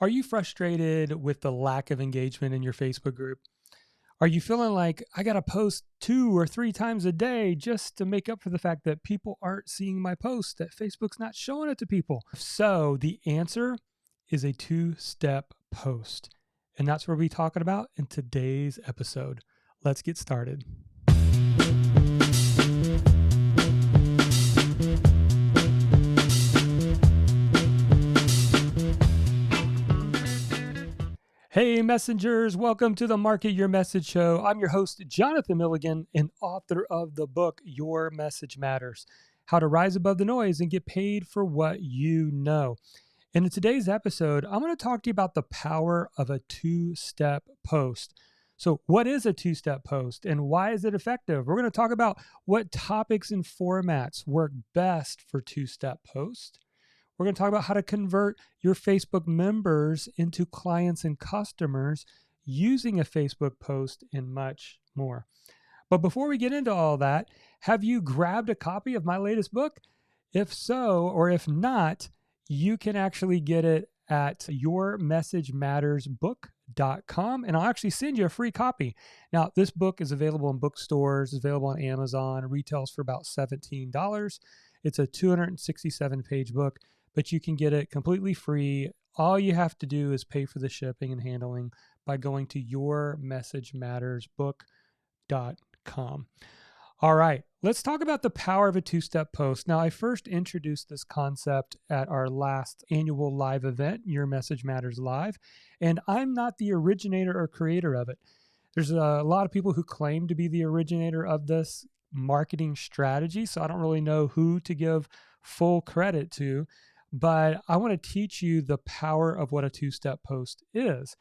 Are you frustrated with the lack of engagement in your Facebook group? Are you feeling like I got to post 2 or 3 times a day just to make up for the fact that people aren't seeing my post, that Facebook's not showing it to people? If so, the answer is a two-step post. And that's what we'll be talking about in today's episode. Let's get started. Hey, messengers, welcome to the Market Your Message Show. I'm your host, Jonathan Milligan, and author of the book, Your Message Matters: How to Rise Above the Noise and Get Paid for What You Know. And in today's episode, I'm going to talk to you about the power of a two-step post. So what is a two-step post and why is it effective? We're going to talk about what topics and formats work best for two-step posts. We're going to talk about how to convert your Facebook members into clients and customers using a Facebook post and much more. But before we get into all that, have you grabbed a copy of my latest book? If so, or if not, you can actually get it at yourmessagemattersbook.com, and I'll actually send you a free copy. Now, this book is available in bookstores, it's available on Amazon, it retails for about $17. It's a 267-page book, but you can get it completely free. All you have to do is pay for the shipping and handling by going to yourmessagemattersbook.com. All right, let's talk about the power of a two-step post. Now, I first introduced this concept at our last annual live event, Your Message Matters Live, and I'm not the originator or creator of it. There's a lot of people who claim to be the originator of this marketing strategy, so I don't really know who to give full credit to, but I want to teach you the power of what a two-step post is.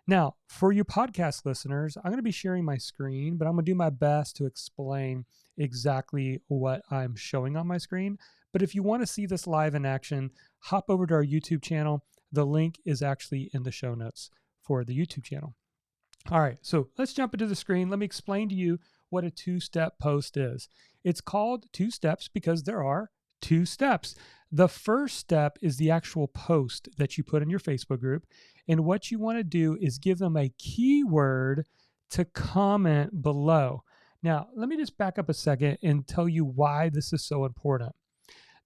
Now, for you podcast listeners, I'm going to be sharing my screen, but I'm going to do my best to explain exactly what I'm showing on my screen. But if you want to see this live in action, hop over to our YouTube channel. The link is actually in the show notes for the YouTube channel. All right, so let's jump into the screen. Let me explain to you what a two-step post is. It's called two steps because there are two steps. The first step is the actual post that you put in your Facebook group. And what you want to do is give them a keyword to comment below. Now, let me just back up a second and tell you why this is so important.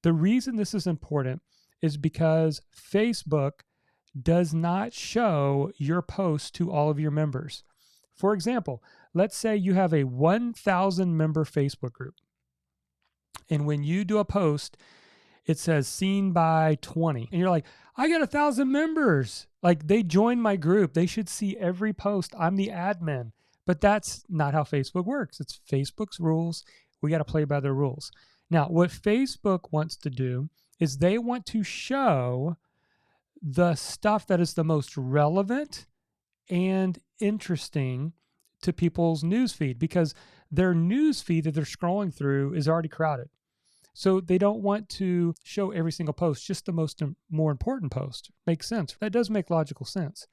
The reason this is important is because Facebook does not show your post to all of your members. For example, let's say you have a 1,000 member Facebook group. And when you do a post, it says seen by 20. And you're like, I got 1,000 members. Like, they joined my group. They should see every post. I'm the admin. But that's not how Facebook works. It's Facebook's rules. We got to play by their rules. Now, what Facebook wants to do is they want to show the stuff that is the most relevant and interesting to people's newsfeed, because their newsfeed that they're scrolling through is already crowded. So they don't want to show every single post, just the more important post. Makes sense. That does make logical sense.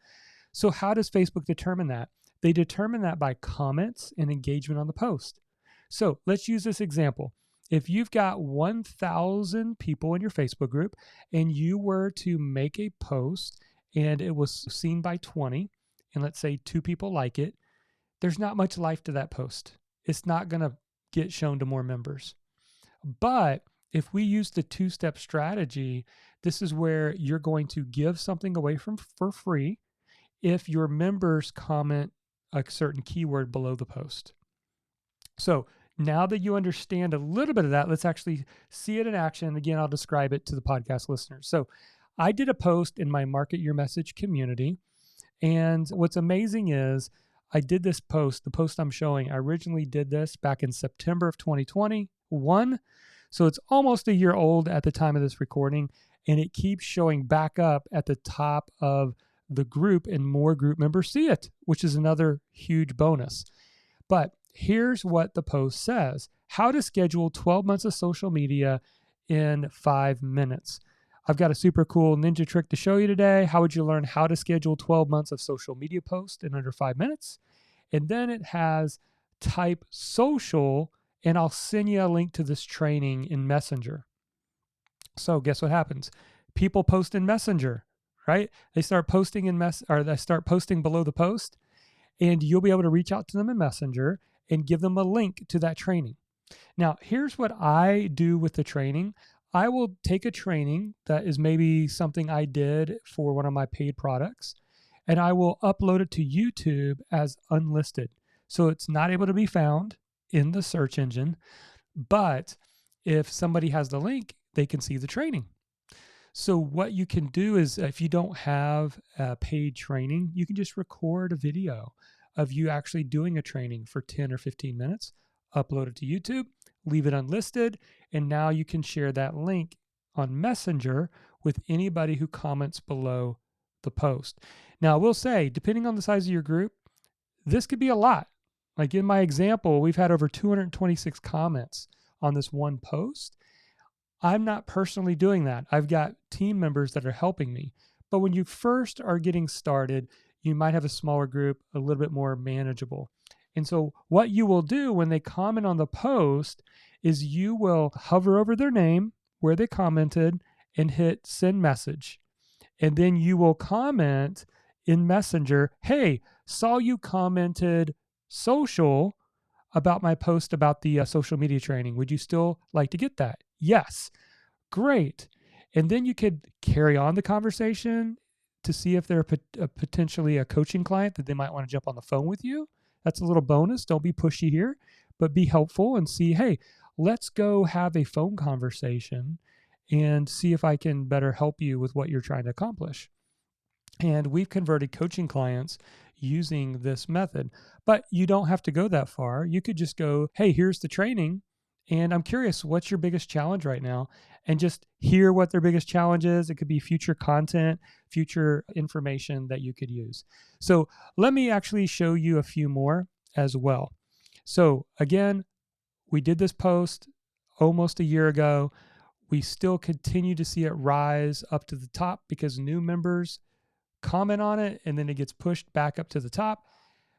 So how does Facebook determine that? They determine that by comments and engagement on the post. So let's use this example. If you've got 1,000 people in your Facebook group and you were to make a post and it was seen by 20, and let's say 2 people like it, there's not much life to that post. It's not going to get shown to more members. But if we use the two-step strategy, this is where you're going to give something away for free if your members comment a certain keyword below the post. So now that you understand a little bit of that, let's actually see it in action. Again, I'll describe it to the podcast listeners. So I did a post in my Market Your Message community. And what's amazing is I did this post, the post I'm showing, I originally did this back in September of 2021. So it's almost a year old at the time of this recording, and it keeps showing back up at the top of the group and more group members see it, which is another huge bonus. But here's what the post says: how to schedule 12 months of social media in 5 minutes. I've got a super cool ninja trick to show you today. How would you learn how to schedule 12 months of social media posts in under 5 minutes? And then it has type social, and I'll send you a link to this training in Messenger. So guess what happens? People post in Messenger, right? They start posting they start posting below the post, and you'll be able to reach out to them in Messenger and give them a link to that training. Now, here's what I do with the training. I will take a training that is maybe something I did for one of my paid products, and I will upload it to YouTube as unlisted. So it's not able to be found in the search engine, but if somebody has the link, they can see the training. So what you can do is, if you don't have a paid training, you can just record a video of you actually doing a training for 10 or 15 minutes, upload it to YouTube, leave it unlisted, and now you can share that link on Messenger with anybody who comments below the post. Now, I will say, depending on the size of your group, this could be a lot. Like in my example, we've had over 226 comments on this one post. I'm not personally doing that. I've got team members that are helping me. But when you first are getting started, you might have a smaller group, a little bit more manageable. And so what you will do when they comment on the post is you will hover over their name where they commented and hit send message. And then you will comment in Messenger, hey, saw you commented social about my post about the social media training. Would you still like to get that? Yes. Great. And then you could carry on the conversation to see if they're potentially a coaching client that they might want to jump on the phone with you. That's a little bonus. Don't be pushy here, but be helpful and see, hey, let's go have a phone conversation and see if I can better help you with what you're trying to accomplish. And we've converted coaching clients using this method, but you don't have to go that far. You could just go, hey, here's the training. And I'm curious, what's your biggest challenge right now? And just hear what their biggest challenge is. It could be future content, future information that you could use. So let me actually show you a few more as well. So again, we did this post almost a year ago. We still continue to see it rise up to the top because new members comment on it and then it gets pushed back up to the top.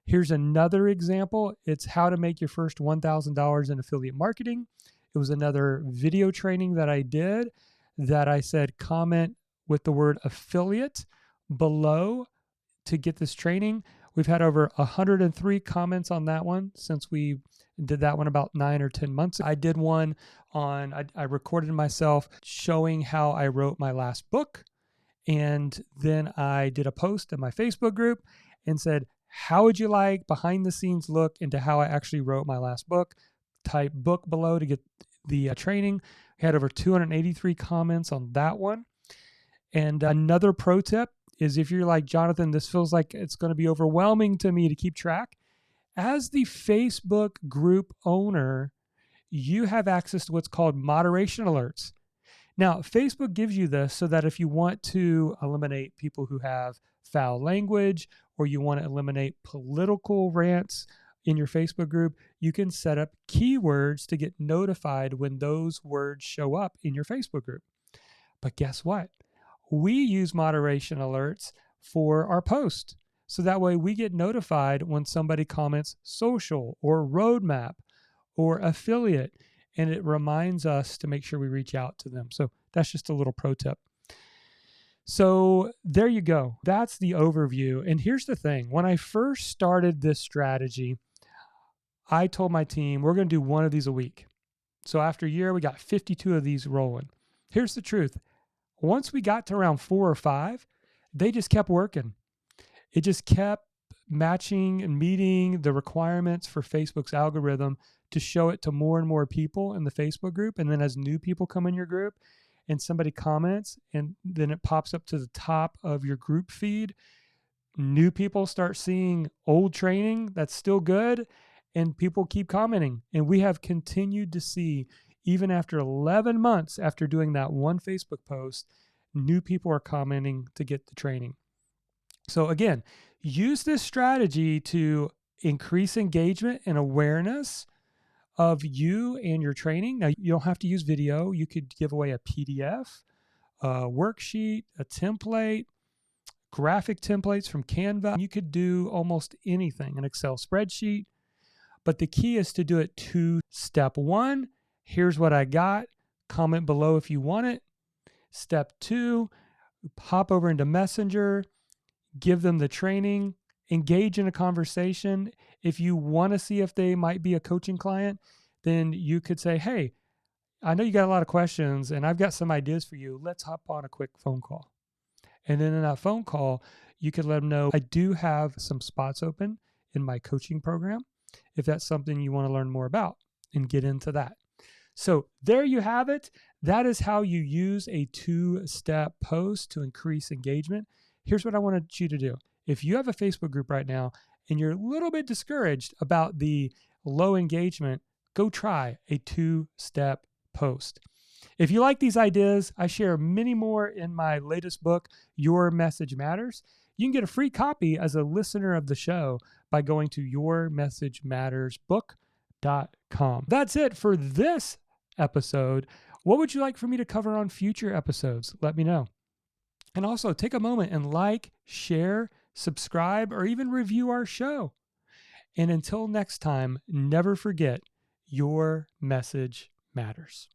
Here's another example. It's how to make your first $1,000 in affiliate marketing. It was another video training that I did that I said comment with the word affiliate below to get this training. We've had over 103 comments on that one since we did that one about 9 or 10 months ago. I did one on, I recorded myself showing how I wrote my last book. And then I did a post in my Facebook group and said, how would you like behind the scenes look into how I actually wrote my last book? Type book below to get the training. We had over 283 comments on that one. And another pro tip is if you're like, Jonathan, this feels like it's going to be overwhelming to me to keep track. As the Facebook group owner, you have access to what's called moderation alerts. Now, Facebook gives you this so that if you want to eliminate people who have foul language or you want to eliminate political rants in your Facebook group, you can set up keywords to get notified when those words show up in your Facebook group. But guess what? We use moderation alerts for our post. So that way we get notified when somebody comments social or roadmap or affiliate, and it reminds us to make sure we reach out to them. So that's just a little pro tip. So there you go. That's the overview. And here's the thing. When I first started this strategy, I told my team, we're going to do one of these a week. So after a year, we got 52 of these rolling. Here's the truth. Once we got to around 4 or 5, they just kept working. It just kept matching and meeting the requirements for Facebook's algorithm to show it to more and more people in the Facebook group. And then as new people come in your group and somebody comments, and then it pops up to the top of your group feed, new people start seeing old training that's still good, and people keep commenting. And we have continued to see, even after 11 months after doing that one Facebook post, new people are commenting to get the training. So again, use this strategy to increase engagement and awareness of you and your training. Now, you don't have to use video. You could give away a PDF, a worksheet, a template, graphic templates from Canva. You could do almost anything, an Excel spreadsheet. But the key is to do it step 1, here's what I got. Comment below if you want it. Step 2, hop over into Messenger, give them the training, engage in a conversation. If you want to see if they might be a coaching client, then you could say, hey, I know you got a lot of questions and I've got some ideas for you. Let's hop on a quick phone call. And then in that phone call, you could let them know I do have some spots open in my coaching program if that's something you want to learn more about and get into that. So there you have it. That is how you use a two-step post to increase engagement. Here's what I wanted you to do. If you have a Facebook group right now and you're a little bit discouraged about the low engagement, go try a two-step post. If you like these ideas, I share many more in my latest book, Your Message Matters. You can get a free copy as a listener of the show by going to yourmessagemattersbook.com. That's it for this episode. What would you like for me to cover on future episodes? Let me know. And also take a moment and like, share, subscribe, or even review our show. And until next time, never forget, your message matters.